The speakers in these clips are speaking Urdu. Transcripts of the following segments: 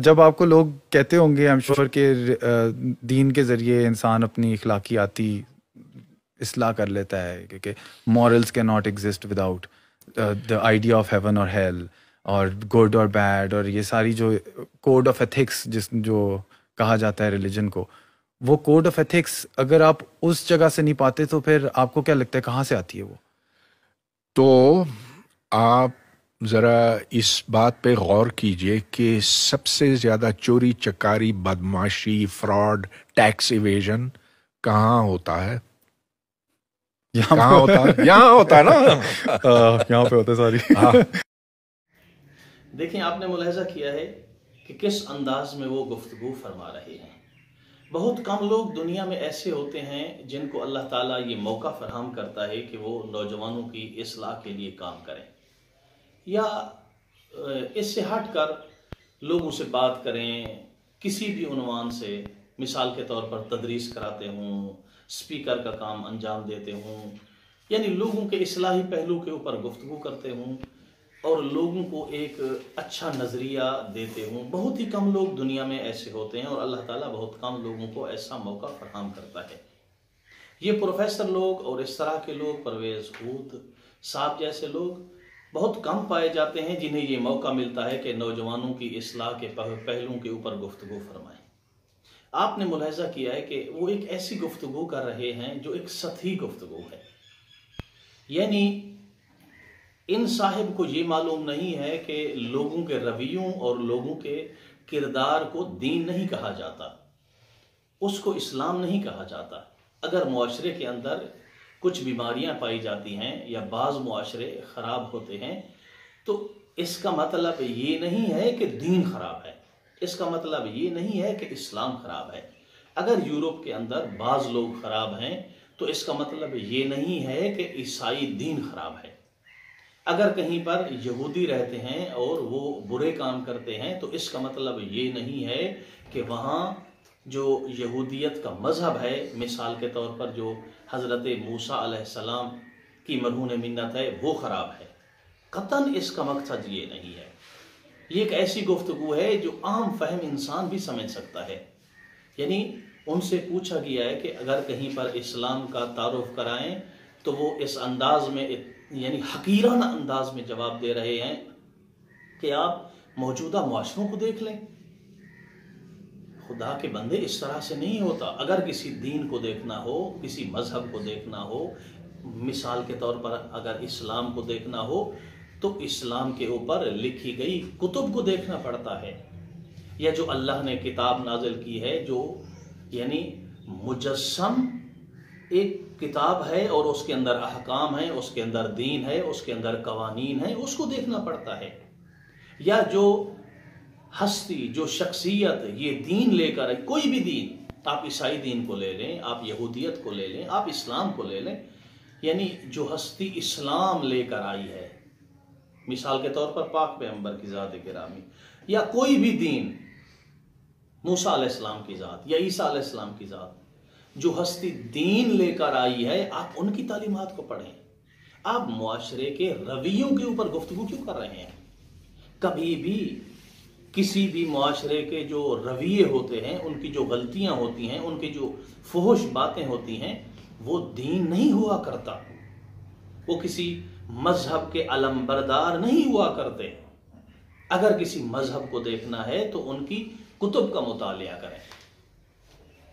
جب آپ کو لوگ کہتے ہوں گے ایم شور کہ دین کے ذریعے انسان اپنی اخلاقیاتی اصلاح کر لیتا ہے کیونکہ مورلس کی not exist without the idea of heaven اور ہیل اور گڈ اور بیڈ اور یہ ساری جو کوڈ آف ایتھکس جو کہا جاتا ہے ریلیجن کو، وہ کوڈ آف ایتھکس اگر آپ اس جگہ سے نہیں پاتے تو پھر آپ کو کیا لگتا ہے کہاں سے آتی ہے وہ؟ تو آپ ذرا اس بات پہ غور کیجئے کہ سب سے زیادہ چوری چکاری، بدمعاشی، فراڈ، ٹیکس ایویژن کہاں ہوتا ہے؟ کہاں ہوتا ہے؟ یہاں ہوتا ہے نا، یہاں پہ ہوتا ہے ساری. دیکھیں آپ نے ملاحظہ کیا ہے کہ کس انداز میں وہ گفتگو فرما رہے ہیں. بہت کم لوگ دنیا میں ایسے ہوتے ہیں جن کو اللہ تعالیٰ یہ موقع فراہم کرتا ہے کہ وہ نوجوانوں کی اصلاح کے لیے کام کریں، یا اس سے ہٹ کر لوگوں سے بات کریں کسی بھی عنوان سے. مثال کے طور پر تدریس کراتے ہوں، اسپیکر کا کام انجام دیتے ہوں، یعنی لوگوں کے اصلاحی پہلو کے اوپر گفتگو کرتے ہوں اور لوگوں کو ایک اچھا نظریہ دیتے ہوں. بہت ہی کم لوگ دنیا میں ایسے ہوتے ہیں اور اللہ تعالیٰ بہت کم لوگوں کو ایسا موقع فراہم کرتا ہے. یہ پروفیسر لوگ اور اس طرح کے لوگ، پرویز ہود صاحب جیسے لوگ بہت کم پائے جاتے ہیں جنہیں یہ موقع ملتا ہے کہ نوجوانوں کی اصلاح کے پہلوؤں کے اوپر گفتگو فرمائیں. آپ نے ملاحظہ کیا ہے کہ وہ ایک ایسی گفتگو کر رہے ہیں جو ایک سطحی گفتگو ہے، یعنی ان صاحب کو یہ معلوم نہیں ہے کہ لوگوں کے رویوں اور لوگوں کے کردار کو دین نہیں کہا جاتا، اس کو اسلام نہیں کہا جاتا. اگر معاشرے کے اندر کچھ بیماریاں پائی جاتی ہیں یا بعض معاشرے خراب ہوتے ہیں تو اس کا مطلب یہ نہیں ہے کہ دین خراب ہے، اس کا مطلب یہ نہیں ہے کہ اسلام خراب ہے. اگر یورپ کے اندر بعض لوگ خراب ہیں تو اس کا مطلب یہ نہیں ہے کہ عیسائی دین خراب ہے. اگر کہیں پر یہودی رہتے ہیں اور وہ برے کام کرتے ہیں تو اس کا مطلب یہ نہیں ہے کہ وہاں جو یہودیت کا مذہب ہے، مثال کے طور پر جو حضرت موسیٰ علیہ السلام کی مرہون منت ہے، وہ خراب ہے. قطعاً اس کا مقصد یہ نہیں ہے. یہ ایک ایسی گفتگو ہے جو عام فہم انسان بھی سمجھ سکتا ہے. یعنی ان سے پوچھا گیا ہے کہ اگر کہیں پر اسلام کا تعارف کرائیں تو وہ اس انداز میں، یعنی حقیرانہ انداز میں جواب دے رہے ہیں کہ آپ موجودہ معاشروں کو دیکھ لیں. خدا کے بندے اس طرح سے نہیں ہوتا. اگر کسی دین کو دیکھنا ہو، کسی مذہب کو دیکھنا ہو، مثال کے طور پر اگر اسلام کو دیکھنا ہو تو اسلام کے اوپر لکھی گئی کتب کو دیکھنا پڑتا ہے، یا جو اللہ نے کتاب نازل کی ہے، جو یعنی مجسم ایک کتاب ہے اور اس کے اندر احکام ہیں، اس کے اندر دین ہے، اس کے اندر قوانین ہیں، اس کو دیکھنا پڑتا ہے. یا جو ہستی، جو شخصیت یہ دین لے کر، کوئی بھی دین، آپ عیسائی دین کو لے لیں، آپ یہودیت کو لے لیں، آپ اسلام کو لے لیں، یعنی جو ہستی اسلام لے کر آئی ہے، مثال کے طور پر پاک پیغمبر کی ذات گرامی، یا کوئی بھی دین، موسیٰ علیہ السلام کی ذات یا عیسیٰ علیہ السلام کی ذات، جو ہستی دین لے کر آئی ہے، آپ ان کی تعلیمات کو پڑھیں. آپ معاشرے کے رویوں کے اوپر گفتگو کیوں کر رہے ہیں؟ کبھی بھی کسی بھی معاشرے کے جو رویے ہوتے ہیں، ان کی جو غلطیاں ہوتی ہیں، ان کی جو فحش باتیں ہوتی ہیں، وہ دین نہیں ہوا کرتا. وہ کسی مذہب کے علم بردار نہیں ہوا کرتے. اگر کسی مذہب کو دیکھنا ہے تو ان کی کتب کا مطالعہ کریں.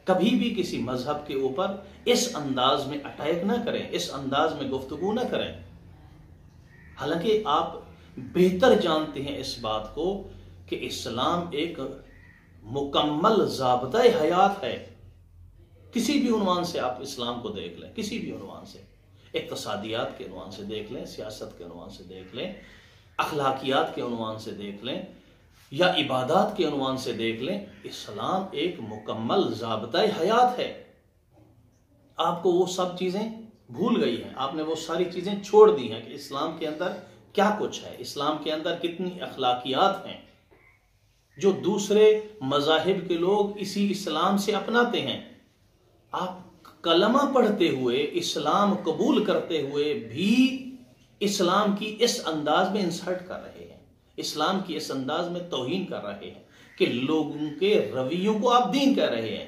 کبھی بھی کسی مذہب کے اوپر اس انداز میں اٹیک نہ کریں، اس انداز میں گفتگو نہ کریں. حالانکہ آپ بہتر جانتے ہیں اس بات کو کہ اسلام ایک مکمل ضابطۂ حیات ہے. کسی بھی عنوان سے آپ اسلام کو دیکھ لیں، کسی بھی عنوان سے، اقتصادیات کے عنوان سے دیکھ لیں، سیاست کے عنوان سے دیکھ لیں، اخلاقیات کے عنوان سے دیکھ لیں، یا عبادات کے عنوان سے دیکھ لیں، اسلام ایک مکمل ضابطۂ حیات ہے. آپ کو وہ سب چیزیں بھول گئی ہیں، آپ نے وہ ساری چیزیں چھوڑ دی ہیں کہ اسلام کے اندر کیا کچھ ہے، اسلام کے اندر کتنی اخلاقیات ہیں جو دوسرے مذاہب کے لوگ اسی اسلام سے اپناتے ہیں. آپ کلمہ پڑھتے ہوئے، اسلام قبول کرتے ہوئے بھی اسلام کی اس انداز میں انسلٹ کر رہے ہیں، اسلام کی اس انداز میں توہین کر رہے ہیں کہ لوگوں کے رویوں کو آپ دین کہہ رہے ہیں،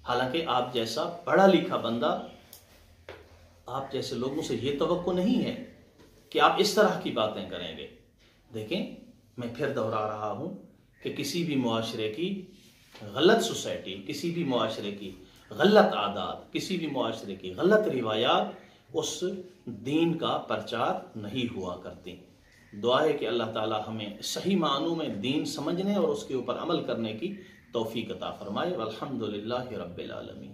حالانکہ آپ جیسا پڑھا لکھا بندہ، آپ جیسے لوگوں سے یہ توقع نہیں ہے کہ آپ اس طرح کی باتیں کریں گے۔ دیکھیں، میں پھر دہرا رہا ہوں کہ کسی بھی معاشرے کی غلط سوسائٹی، کسی بھی معاشرے کی غلط عادات، کسی بھی معاشرے کی غلط روایات اس دین کا پرچار نہیں ہوا کرتی۔ دعا ہے کہ اللہ تعالی ہمیں صحیح معنوں میں دین سمجھنے اور اس کے اوپر عمل کرنے کی توفیق عطا فرمائے۔ والحمدللہ رب العالمین۔